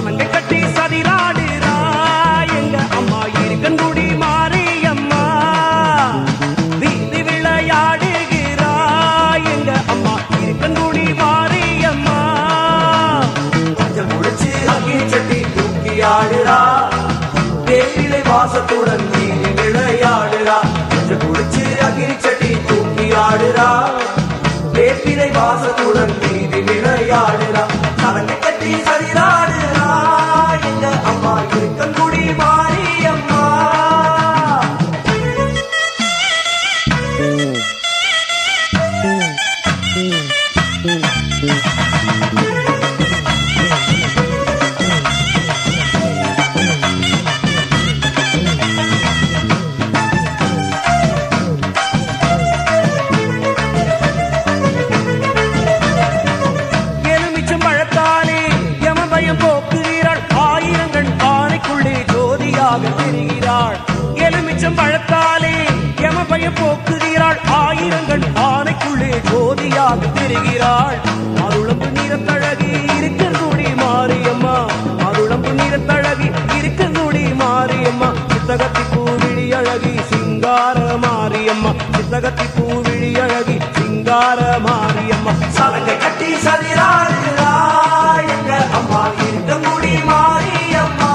சலங்கை கட்டி சதிராடுறா எங்க அம்மா இருக்கன்குடி மாரியம்மா. வீதி விளையாடுகிறா எங்க அம்மா இருக்கன்குடி மாரியம்மா. கொஞ்சம் முடிச்சு அக்கினி சட்டி தூக்கி ஆடுறா, வேப்பிலை வாசத்துடன் வீதி விளையாடுறா. கொஞ்சம் முடிச்சு அக்கினி சட்டி தூக்கி ஆடுறா, வேப்பிலை வாசத்துடன் வீதி விளையாடுறா. சலங்கை கட்டி சதிராடுறா எங்க அம்மா இருக்கன்குடி மாரியம்மா. எலுமிச்சம் பழத்தாலே யமபயம் போக்குகிறாள், ஆயிரங்கள் ஆணைக்குள்ளே ஜோதியாக தெரிகிறாள். எலுமிச்சம் பழத்தாலே யமபயம் போக்குகிறாள், ஆயிரங்கள் ஆணைக்குள்ளே ஜோதியாக தெரிகிறாள். அருளம்பு நிறத்தழகி இருக்கன்குடி மாரியம்மா, அருளம்பு நிறத்தழகி இருக்கன்குடி மாரியம்மா. சித்தகத்தி பூவிழி அழகி சிங்கார மாரியம்மா, சித்தகத்தி பூவிழி அழகி சிங்கார மாரியம்மா. சலங்கை கட்டி சதிராடுறா எங்க அம்மா இருக்கன்குடி மாரியம்மா.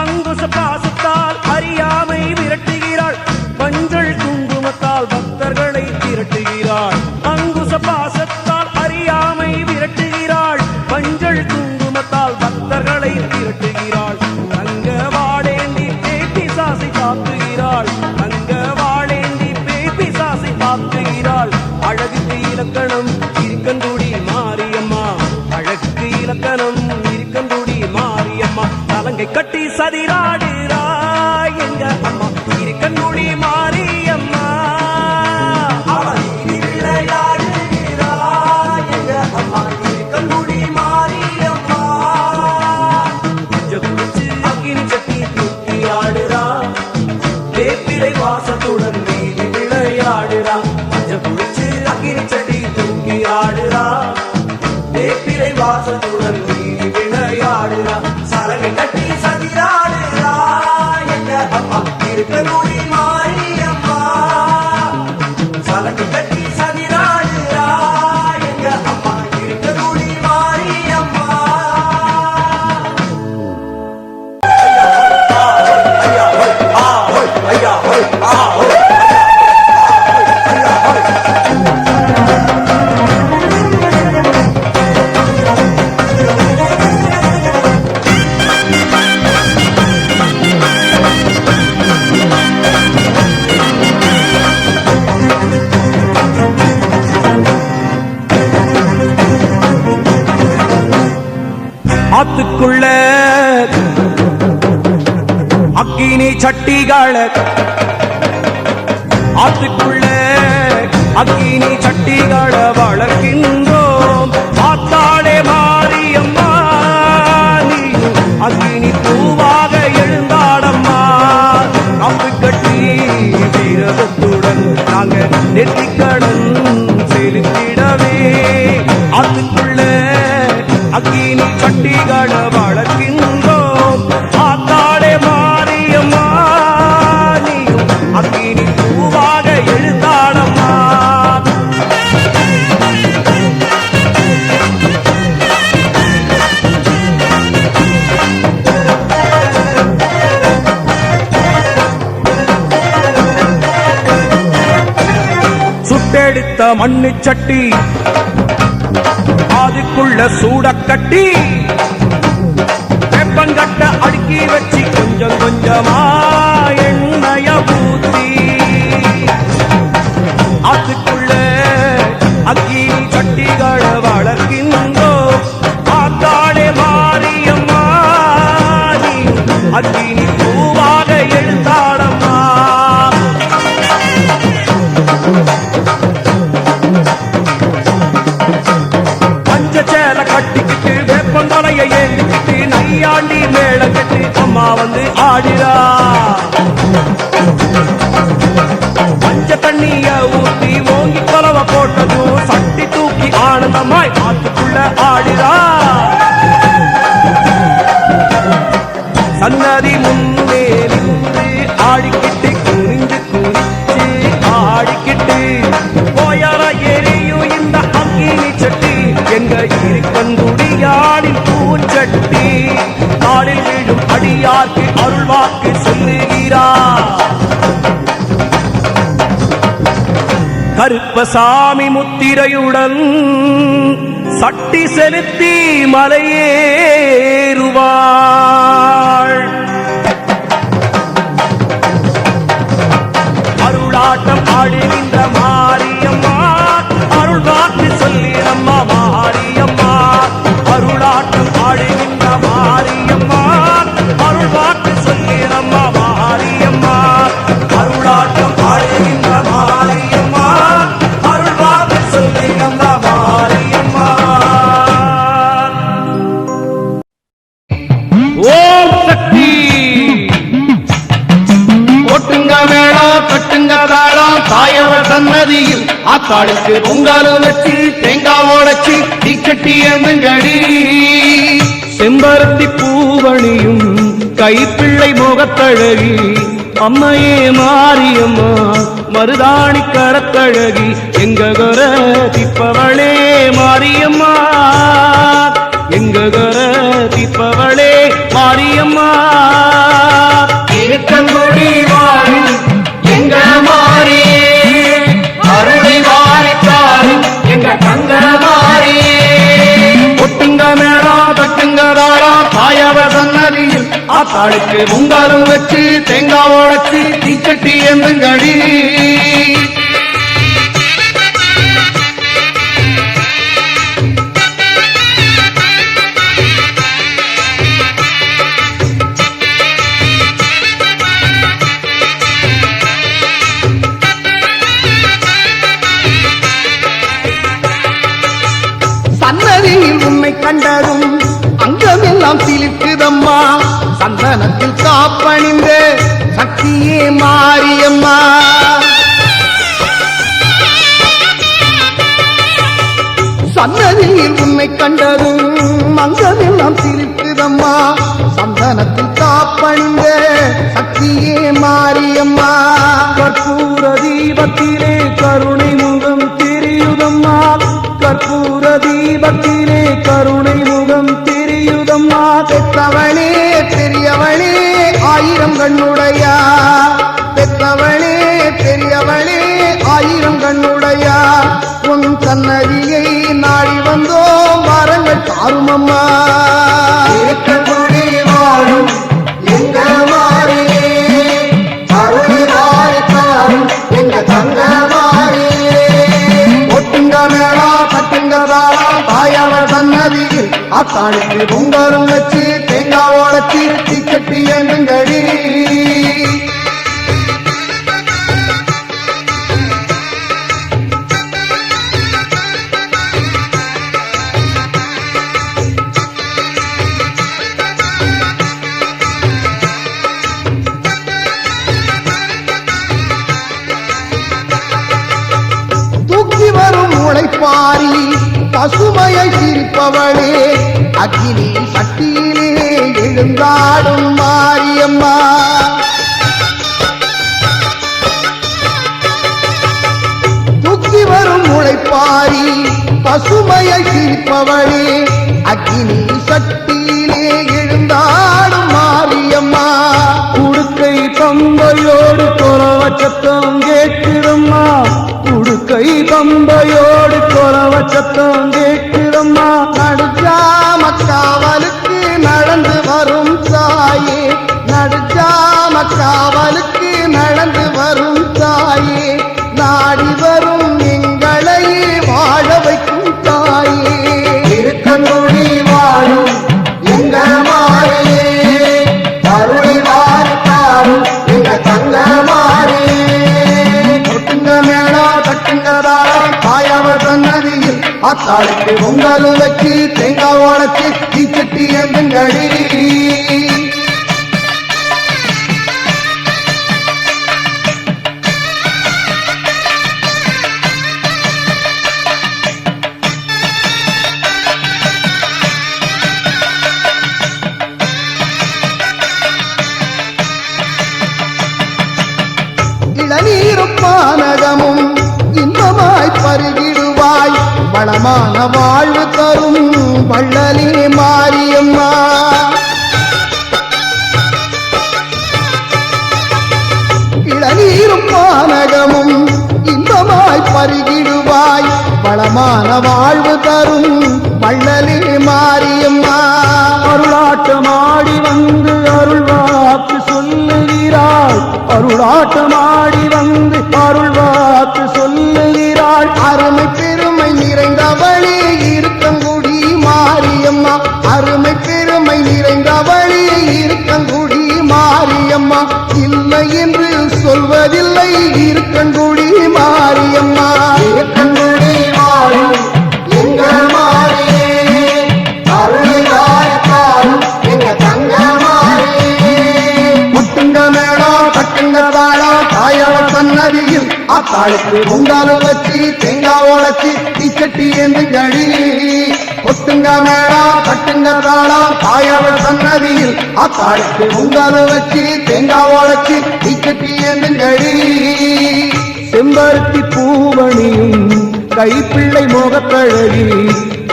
அங்குச பாசத்தால் அறியாமை விரட்டுகிறாள், மஞ்சள் குங்குமத்தால் பக்தர்களை திரட்டுகிறாள். அங்குச பாசத்தால் அறியாமை விரட்டுகிறாள், மஞ்சள் குங்குமத்தால் பக்தர்களை திரட்டுகிறாள். தங்க வாழேந்தி பேப்பி சாசை தாக்குகிறாள், தங்க வாழேந்தி பேப்பி சாசை தாக்குகிறாள். அழகுக்கு இலக்கணம் இருக்கன்குடி மாரியம்மா, அழகுக்கு இலக்கணம் இருக்கன்குடி மாரியம்மா. சலங்கை கட்டி சதிராடுறா எங்க அம்மா இருக்கன்குடி மாரியம்மா. அவள் வீதி விளையாடுகிறா எங்க அம்மா இருக்கன்குடி மாரியம்மா. கொஞ்சம் குடிச்சு அக்கினி சட்டி தூக்கி ஆடுறா, வேப்பிலை வாசத்துடன் வீதி விளையாடுறா. கொஞ்சம் குடிச்சு அக்கினி சட்டி தூக்கி ஆடுறா, வேப்பிலை வாசத்துடன் வீதி விளையாடுறா. சலங்கை கட்டி சதிராடுறா எங்க அம்மா இருக்கன்குடி மாரியம்மா. சலங்கை கட்டி சதிராடுறா எங்க அம்மா இருக்கன்குடி மாரியம்மா. ஐயா ஹோய் ஆ ஹோய், ஐயா ஹோய் ஆ ஹோய். ஆத்துக்குள்ள அக்கினி சட்டிகள, ஆத்துக்குள்ள அக்கினி சட்டிகள வளர்க்கின்றோம். ஆத்தாளே மாரியம்மா நீ அக்கினி பூவாக எழுந்தாடம்மா. காப்பு கட்டி வீரத்துடன் நாங்க நெற்றிக்கடன் செலுத்திடவே. ஆத்துக்குள்ள அக்கினி சட்டிகள வளர்க்கின்றோம். ஆத்தாளே மாரியம்மா நீ அக்கினி பூவாக எழுந்தாடம்மா. சுட்டெடுத்த மண்ணு சட்டி அதுக்குள்ள சூடக்கட்டி வெப்பங்கட்ட அடுக்கி வச்சு கொஞ்சம் கொஞ்சமா எண்ணெய ஊத்தி அதுக்குள்ள அக்கினி சட்டிகளை வளர்க்கின்றோம். ஆத்தாளே மாரியம்மா நீ அக்கினி பூவாக எழுந்தாடம்மா. கருப்பசாமி முத்திரையுடன் சட்டி செலுத்தி மலையேறுவாள். அருளாட்டம் ஆடுகின்ற மாரியம்மா, அருள் வாக்கு சொல்லிடம்மா மாரியம்மா. அருளாட்டம் ஆடுகின்ற மாரியம்மா, அருள் வாக்கு சொல்லிடம்மா மாரியம்மா. அருளாட்டம் ஆடுகின்ற மாரியம்மா, அருள் வாக்கு சொல்லிடம்மா மாரியம்மா. ஓம் சக்தி. கொட்டுங்க மேளம் கட்டுங்க தாளம் தாயவர் சன்னதியில் ஆத்தாளுக்கு பொங்கலும் வச்சு தேங்காய் உடைச்சு தீச்சட்டி எந்துங்கடி. செம்பருத்தி பூவணியும் கைப்பிள்ளை முகத்தழகி அம்மையே மாரியம்மா மருதாணி கரத்தழகி எங்க கர திப்பவளே மாரியம்மா. எங்க கர திப்பவளே மாரியம்மா. இருக்கங்குடி வாழும் எங்க மாறியே அருளை வாரித்தாரு எங்க தங்க மாறியே. கொட்டுங்க மேளம் தட்டுங்க தாளம் தாயவர் சன்னதியில் ஆத்தாளுக்கு பொங்கலும் வச்சு தேங்காய் உடைச்சு தீச்சட்டி எந்துங்கடி. சன்னதியில் உன்னை கண்டதும் அங்கமெல்லாம் சிலிர்க்குதம்மா. சந்தனத்தில் காப்பணிந்த சக்தியே மாரியம்மா. சன்னதியில் உன்னை கண்டதும் அங்கமெல்லாம் சிலிர்க்குதம்மா. சந்தனத்தில் காப்பணிந்த சக்தியே மாரியம்மா. கற்பூர தீபத்திலே கருணை முகம் தெரியுதம்மா. கற்பூர தீபத்திலே கருணை முகம் தெரியுதம்மா. பெத்தவளே பெரியவளே ஆயிரம் கண்ணுடையா. பெத்தவளே பெரியவளே ஆயிரம் கண்ணுடையா. உன் சன்னதியை நாடி வந்தோம் வரங்கள் தாருமம்மா. இருக்கங்குடி வாழும் எங்க மாறியே அருள் வாரித்தாரும் எங்க தங்க மாறியே. ஒட்டுங்க மேளா கட்டுங்க தாளா தாயவர் சன்னதியில் ஆத்தாளுக்கு பொங்கலும் வச்சு தேங்காய் உடைச்சி தீச்சட்டி ஏந்துங்கடி. தூக்கி வரும் உழைப்பாரி பசுமையை சிரிப்பவளே அக்கினி சட்டியிலே எழுந்தாடும் மாரியம்மா. தூக்கி வரும் உழைப்பாரி பசுமையை சிரிப்பவளே அக்கினி சட்டியிலே எழுந்தாடும் மாரியம்மா. உடுக்கை பம்பையோடு கொலவ சத்தம் கேட்கிறம்மா. உடுக்கை பம்பையோடு கொலவ சத்தம் கேட்கிறம்மா. நடுஜாம காவலுக்கு நடந்து வரும் தாயே. நடுஜாம காவலுக்கு நடந்து வரும் தாயே. நாடி வரும் எங்களை வாழ வைக்கும் தாயே. இருக்கங்குடி வாழும் எங்க மாறியே அருள் வாரித்தாரும் எங்க தங்க மாறியே. கொட்டுங்க மேளா தட்டுங்க தாளம் தாயவர் சன்னதியில் ஆத்தாளுக்கு பொங்கலும் வச்சு தேங்காய் உடைச்சு தீச்சட்டி எந்துங்கடி. இளநீரும் பானகமும் இன்பமாய் பருகிடுவாய். வளமான வாழ்வு தரும் வள்ளலே மாரியம்மா. இளநீரும் பானகமும் இன்ப இன்பமாய் பருகிடுவாய் வளமான வாழ்வு தரும் வள்ளலே மாரியம்மா. அருளாட்டமாடி வந்து அருள் வாக்கு சொல்லுகிறாள், அருளாட்டமாடி வந்து அருள் வாக்கு சொல்லுகிறாள். அருமை பெருமை நிறைந்தவளே இருக்கங்குடி மாரியம்மா, அருமை பெருமை நிறைந்தவளே இருக்கங்குடி மாரியம்மா. இல்லை என்று சொல்வதில்லை இருக்கங்குடி மாரியம்மா. இருக்கங்குடி வாழும் எங்கள் மாரியே, அருளாய் தாரும் எங்க தங்க மாரியே. முட்டுங்க மேளம் தட்டுங்க தாளம் தாயார் சன்னதியில் அத்தாளுக்கு பொங்கல் வச்சு தேங்காய் உடைச்சி தீச்சட்டி என்று கழி. கொட்டுங்க மேளம் தட்டுங்க தாளம் தாயார் சன்னதியில் அத்தாளுக்கு பொங்கல் வச்சு தேங்காய் உடைச்சி தீச்சட்டி என்று கழி. செம்பருத்தி பூவணியும் கைப்பிள்ளை முகத்தழகி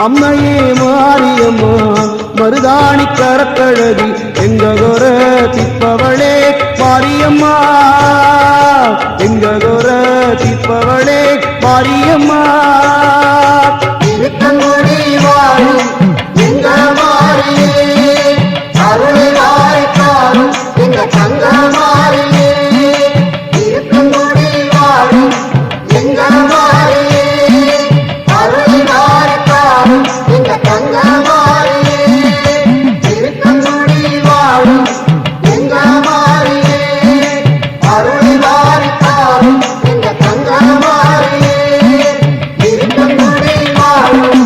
அம்மையே மாரியம்மா மருதாணி கரத்தழகி எங்ககொர திப்பவளே மாரியம்மா, எங்ககொர திப்பவளே மாரியம்மா. இருக்கங்குடி வாழும் எங்க மாரியே, அருளாய் தாரும் எங்க தங்க மாரியே. இருக்கங்குடி வாழும் எங்க மாரியே, அருளாய் தாரும் எங்க தங்க மாரியே. இருக்கங்குடி வாழும் எங்க மாரியே, அருளாய் தாரும் எங்க தங்க மாரியே. இருக்கங்குடி வாழும்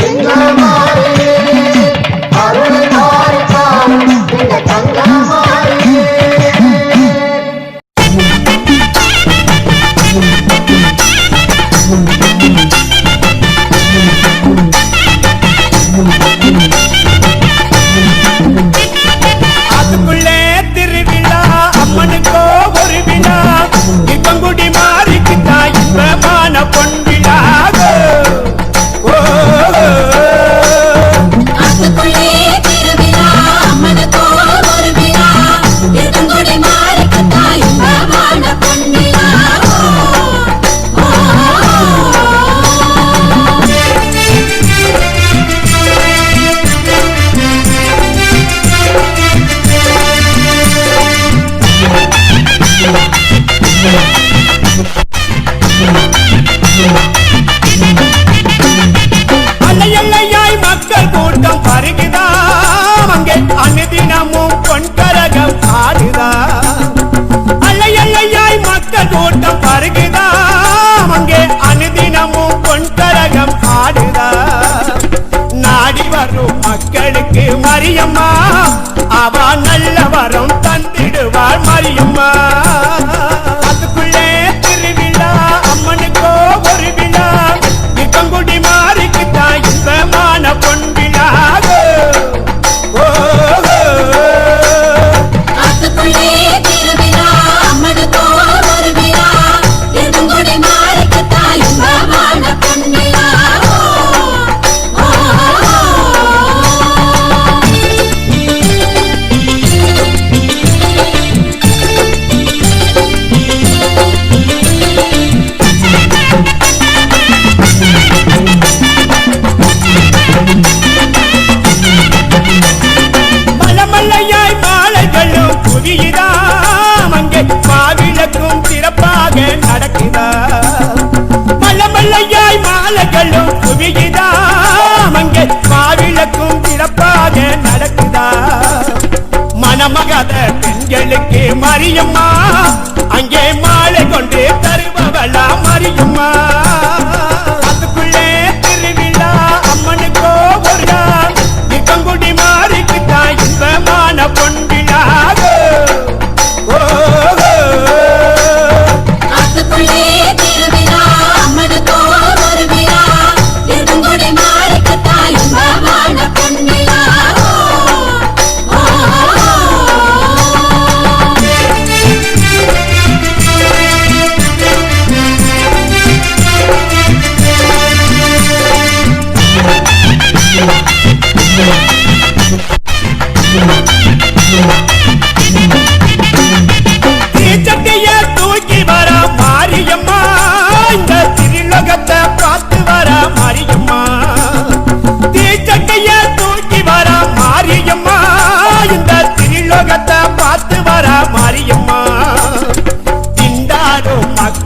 எங்க மாரியே, அருளாய் தாரும் எங்க தங்க மாரியே. அதுக்குள்ளே திருவிழா அம்மனுக்கோ ஒரு விழா இப்பங்குடி மாறிக்கிட்டா இன்பமான பொன்விழா. அதுக்குள்ளே திருவிழா அம்மனுக்கோ ஒரு விழா இருக்கங்குடி மாறிக்கிட்டா இன்பமான பொன்விழா. அலையல்லையாய் மக்கள் கூட்டம் பருகுதா அங்கே அனுதினமும் பொன்கரகம் ஆடுதா. அலையல்லையாய் மக்கள் கூட்டம் பருகுதா அங்கே அனுதினமும் பொன்கரகம் ஆடுதா. நாடி வரும் மக்களுக்கு மரியம்மா அவ நல்ல வரம் தந்திடுவாள் மரியம்மா. அதுக்குள்ளே திருவிழா அம்மனுக்கோ ஒரு விழா இருக்கங்குடி மாறிக்கிட்டா இன்பமான பொன்விழா. அதுக்குள்ளே திருவிழா அம்மனுக்கோ ஒரு விழா இருக்கங்குடி மாறிக்கிட்டா இன்பமான பொன்விழா. மலமல்லையாய் மாலைகளும் புரியுதா அங்கே மாவிளக்கும் சிறப்பாக நடக்குதா. மலமல்லையாய் மாலைகளும் புரியுதா அங்கே மாவிளக்கும் சிறப்பாக நடக்குதா. மணமகத பெண்களுக்கு மரியம்மா அங்கே மாலை கொண்டு தருபவளா மரியம்மா. அதுக்குள்ளே திருவிழா அம்மனுக்கோ ஒரு நாள் இருக்கங்குடி மாறிக்கிட்டா இன்பமான பொன்விழா. அதுக்குள்ளே திருவிழா அம்மனுக்கோ ஒரு விழா இருக்கங்குடி மாறிக்கிட்டா இன்பமான பொன்விழா.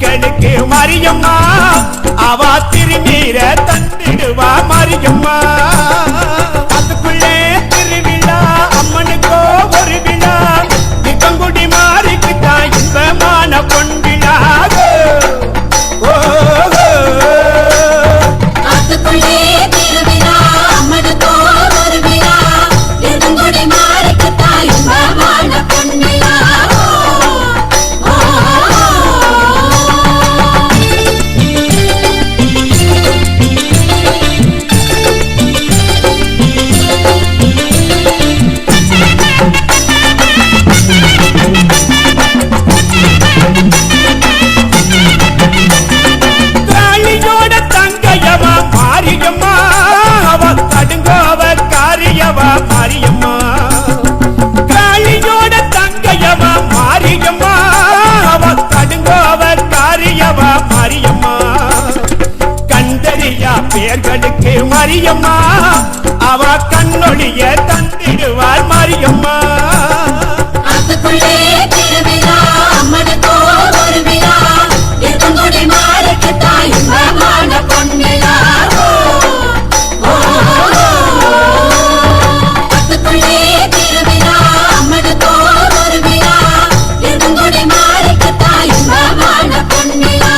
மக்களுக்கு மாரியம்மா அவ திருநீர தந்திடுவா மாரியம்மா அதுக்குள்ளே திருவிழா அம்மனுக்கோ ஒரு விழா நிக்கங்குடி மாறிக்குத்தான் இன்பமான பொன்விழா அதுக்குள்ளே திருவிழா அம்மனுக்கோ ஒரு விழா நெடுங்குடி மாறிக்குத்தான் இன்பமான பொன்விழா காளியோட தங்கையவா மாரியம்மா அவ கடுங்கோவ காரியவா மாரியம்மா காளியோட தங்கையவா மாரியம்மா அவ கடுங்கோவ காரியவா மாரியம்மா கண்டறியா பேர்களுக்கு மாரியம்மா அவ கண்ணொழிய தந்திடுவார் மாரியம்மா அதுக்குள்ளே திருவிழா அம்மனுக்கோ ஒரு விழா நெடுங்குடி மாறிக்குத்தான் இன்பமான பொன்விழா அதுக்குள்ளே திருவிழா அம்மனுக்கோ ஒரு விழா நெடுங்குடி மாறிக்குத்தான் இன்பமான பொன்விழா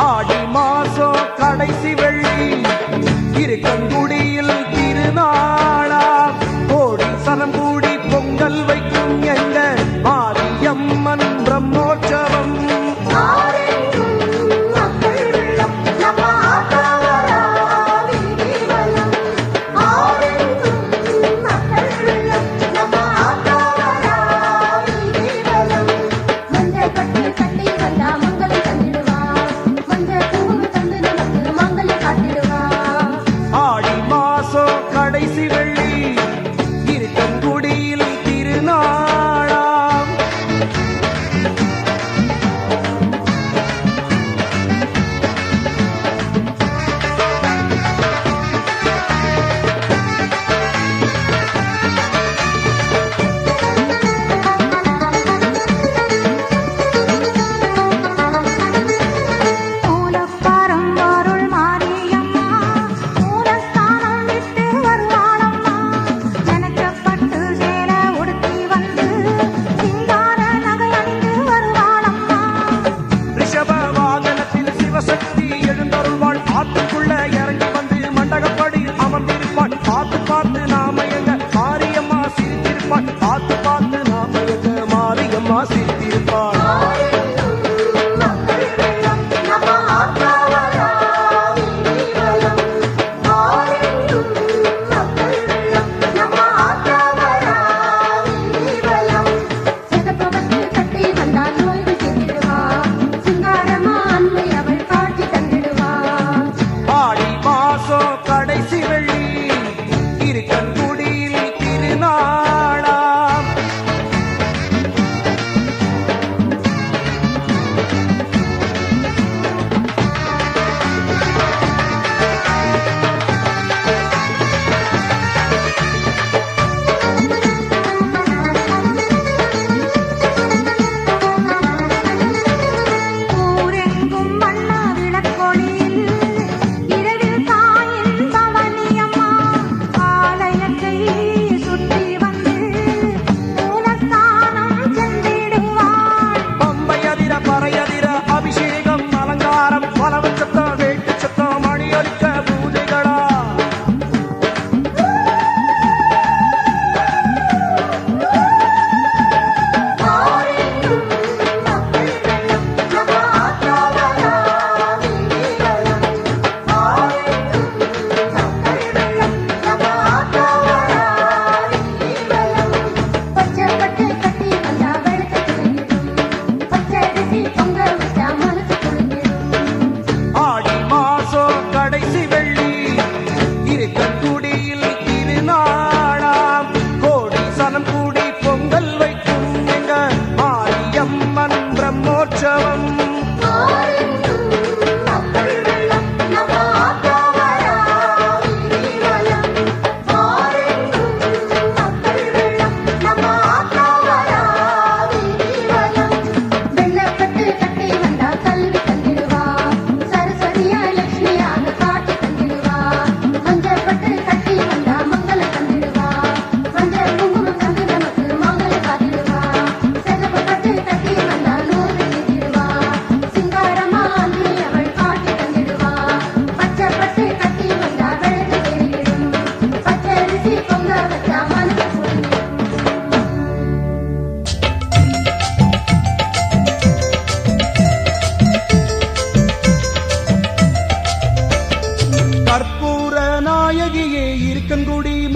ஆடி மாசம் கடைசி வெள்ளி இருக்கங்குடியில் திருநாளா கோடி சனம் கூடி பொங்கல் வைக்கும் எங்க மாரியம்மன் பிரம்மோற்சவம் மஞ்சள் கட்டி கட்டி வந்தா மங்களம் தந்திடுவா மஞ்சள் பூவு தந்து நமக்கு மங்களம்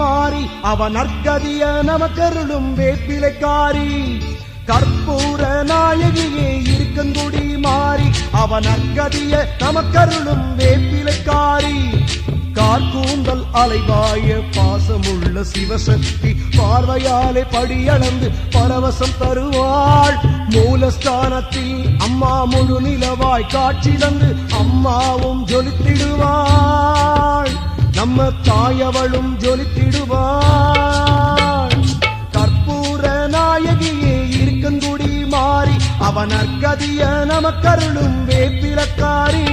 மாறி அவ நற்கதிய நமக்கருளும் வேப்பிலைக்காரி கற்பூர நாயகியே இருக்கங்குடி மாறி அவ நற்கதிய நமக்கருளும் வேப்பிலைக்காரி கார்கூந்தல் அலைவாய பாசமுள்ள சிவசக்தி பார்வையாலே படியளந்து பரவசம் தருவாள் மூலஸ்தானத்தில் அம்மா முழு நிலவாய் காட்சி தந்து அம்மாவும் ஜொலித்திடுவாள் நம்ம தாயவளும் ஜொலித்திடுவாள் கற்பூர நாயகியே இருக்கங்குடி மாறி அவன் நற்கதிய நமக்கருளும் வேப்பிலக்காரி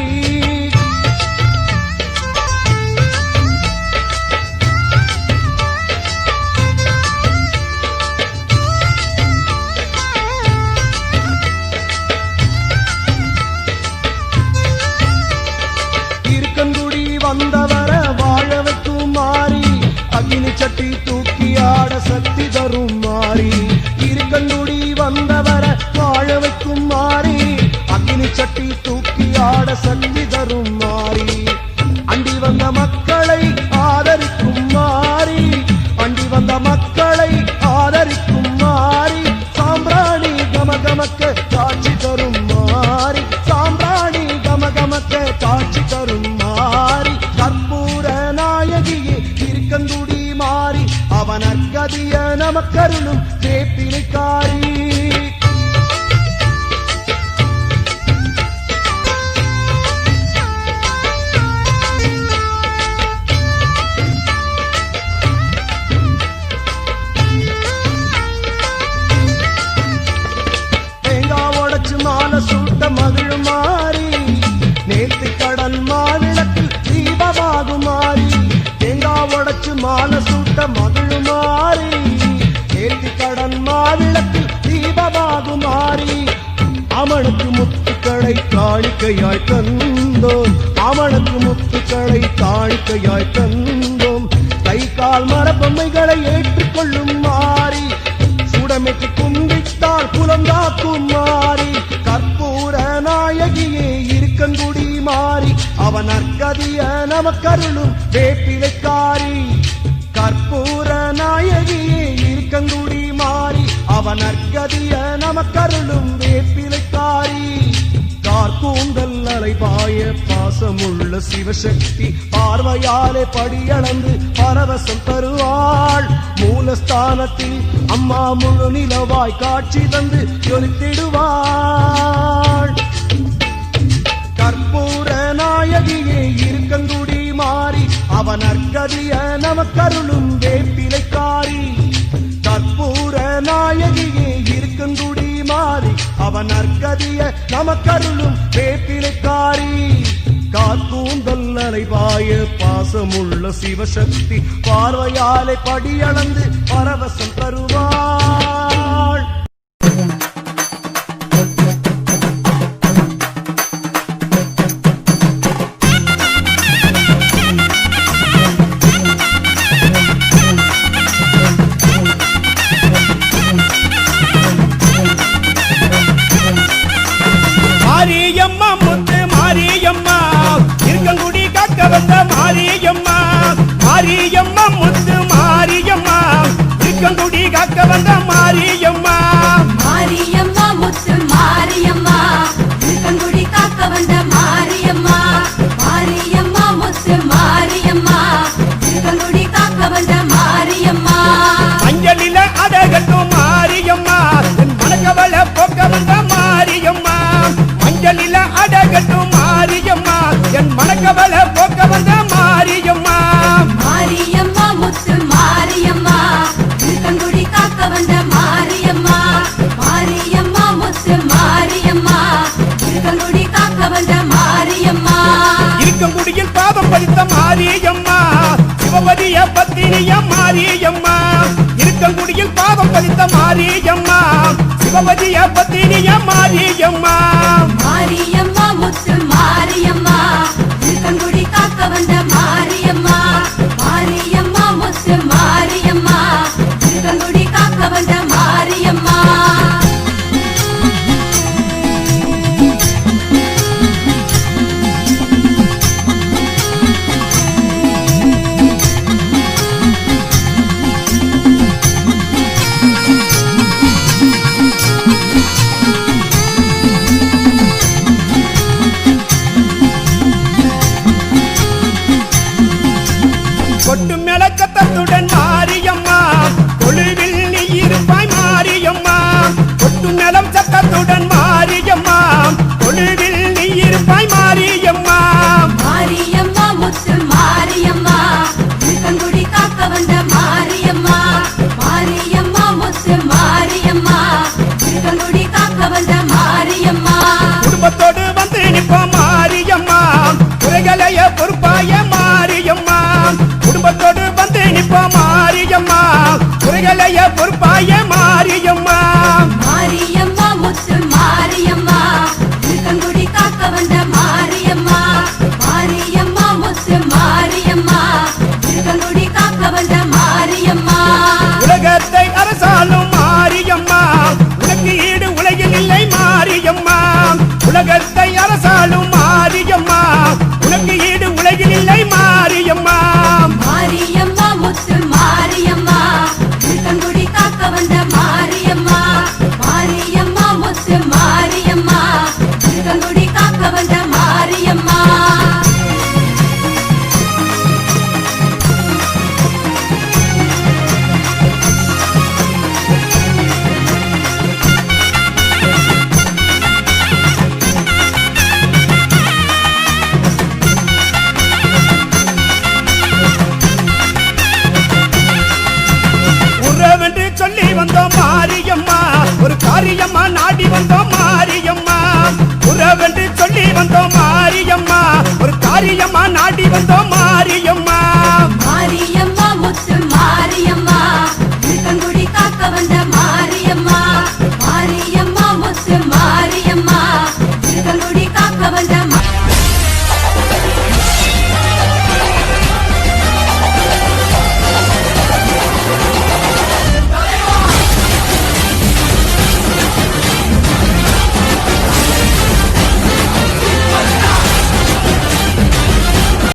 வந்தவர வாழ வைக்கும் மாறி அக்னி சட்டி தூக்கி ஆட சக்தி தரும் மாறி இருக்கங்குடி வந்தவர வாழ வைக்கும் மாறி அக்னி சட்டி தூக்கி ஆட சக்தி தரும் மாறி அண்டி வந்த மக்களை ஆதரிக்கும் மாறி அண்டி வந்த மக்களை ஆதரிக்கும் மாறி சாம்பிராணி கமகமக்க காட்சி தரும் மாறி சாம்பிராணி கமகமக்க காட்சி தரும் மாறி கற்பூர நாயகியே இருக்கங்குடி மாறி அவன் நற்கதிய நமக்கருளும் வேப்பிலைக்காரி தேங்காய் உடைச்சு மாலை சூட்ட மகிழ் மாறி நேர்த்தி கடன் மாவிளக்கு தீபமாகும் மாறி தேங்காய் உடைச்சு மாலை சூட்ட மகிழ் மாறி நேர்த்தி கடன் மாவிளக்கு தீபமாகும் மாறி அவனுக்கு முத்துக்களை காணிக்கையாய் தந்தோம் அவனுக்கு முத்துக்களை காணிக்கையாய் தந்தோம் கை கால் மரபொம்மைகளை ஏற்றுக்கொள்ளும் மாறி சுடமைக்கு கும்பிட்டால் புலந்தாக்கும் மாறி கற்பூர நாயகியே இருக்கங்குடி மாறி அவன் நற்கதிய நமக்கருளும் வேப்பிலைக்காரி கற்பூர நாயகியே இருக்கங்குடி மாறி அவன் நற்கதிய நமக்கருளும் வேப்பிலைக்காரி கார்கூந்தல் அலைபாய பாசமுள்ள சிவசக்தி பார்வையாலே படியளந்து பரவசம் தருவாள் மூலஸ்தானத்தில் அம்மா முழு நிலவாய் காட்சி தந்து ஜொலித்திடுவாள் கற்பூர நாயகியே இருக்கங்குடி மாறி அவன் நற்கதிய நமக்கருளும் வேப்பிலைக்காரி கற்பூர நாயகியே இருக்கங்குடி மாறி அவன் நற்கதிய நமக்கருளும் வேப்பிலைக்காரி கார்கூந்தல் அலைபாய பாசமுள்ள சிவசக்தி பார்வையாலே படியளந்து பரவசம் தருவாள் மாரியம்மா முத்து மாரியம்மா இருக்கங்குடி காக்க வந்த மாரியம்மா மாரியம்மா முத்து மாரியம்மா இருக்கங்குடி காக்க வந்த மாரியம்மா மாரியம்மா முத்து மாரியம்மா இருக்கங்குடி காக்க வந்த மாரியம்மா மாரியம்மா முத்து மாரியம்மா இருக்கங்குடி காக்க வந்த மாரியம்மா அஞ்சலில அடகட்டும் மாரியம்மா மனக்கவல போக்க வந்த மாரியம்மா அஞ்சலில அடகட்டும் மாரியம்மா என் மனக்கவல போக்க வந்த மாரியம்மா மாரியம்மா முத்து மாரியம்மா இருக்கங்குடி காக்க வந்த மாரியம்மா மாரியம்மா முத்து மாரியம்மா இருக்கங்குடி காக்க வந்த மாரியம்மா இருக்கங்குடியில் பாதம் பதித்த மாரியம்மா சிவபதிய பத்தினிய மாரியம்மா இருக்கங்குடியில் பாதம் பதித்த மாரியம்மா சிவபதிய பத்தினிய மாரியம்மா மாரியம்மா முத்து மாரியம்மா இருக்கங்குடி காக்க வந்த மாரியம்மா மாரியம்மா முத்து மாரியம்மா இருக்கங்குடி காக்க வந்த மாரியம்மா குடும்பத்தோடு வந்து நிற்போம் மாரியம்மா குறைகளைய பொறுப்பாய மாரியம்மா குடும்பத்தோடு வந்து நிற்போம் மாரியம்மா குறைகளைய பொறுப்பாய மாரியம்மா மாரியம்மா முத்து மாரியம்மா இருக்கங்குடி காக்க வந்த மாரியம்மா மாரியம்மா முத்து மாரியம்மா இருக்கங்குடி காக்க வந்த மாரியம்மா உலகத்தை அரசாளும் மாரியம்மா உனக்கு ஈடு உலகில் இல்லை மாரியம்மா உலகத்தை அரசாளும் மாரியம்மா உனக்கு ஈடு உலகில் இல்லை மாரியம்மா மாரியம்மா முத்து மாரியம்மா இருக்கங்குடி காக்க வந்த மாரியம்மா மாரியம்மா முத்து மாரியம்மா இருக்கங்குடி காக்க வந்த மாரியம்மா உறவென்று சொல்லி வந்தோம் மாரியம்மா ஒரு காரியம்மா நாடி வந்தோம் மாரியம்மா உறவென்று சொல்லி வந்தோம் மாரியம்மா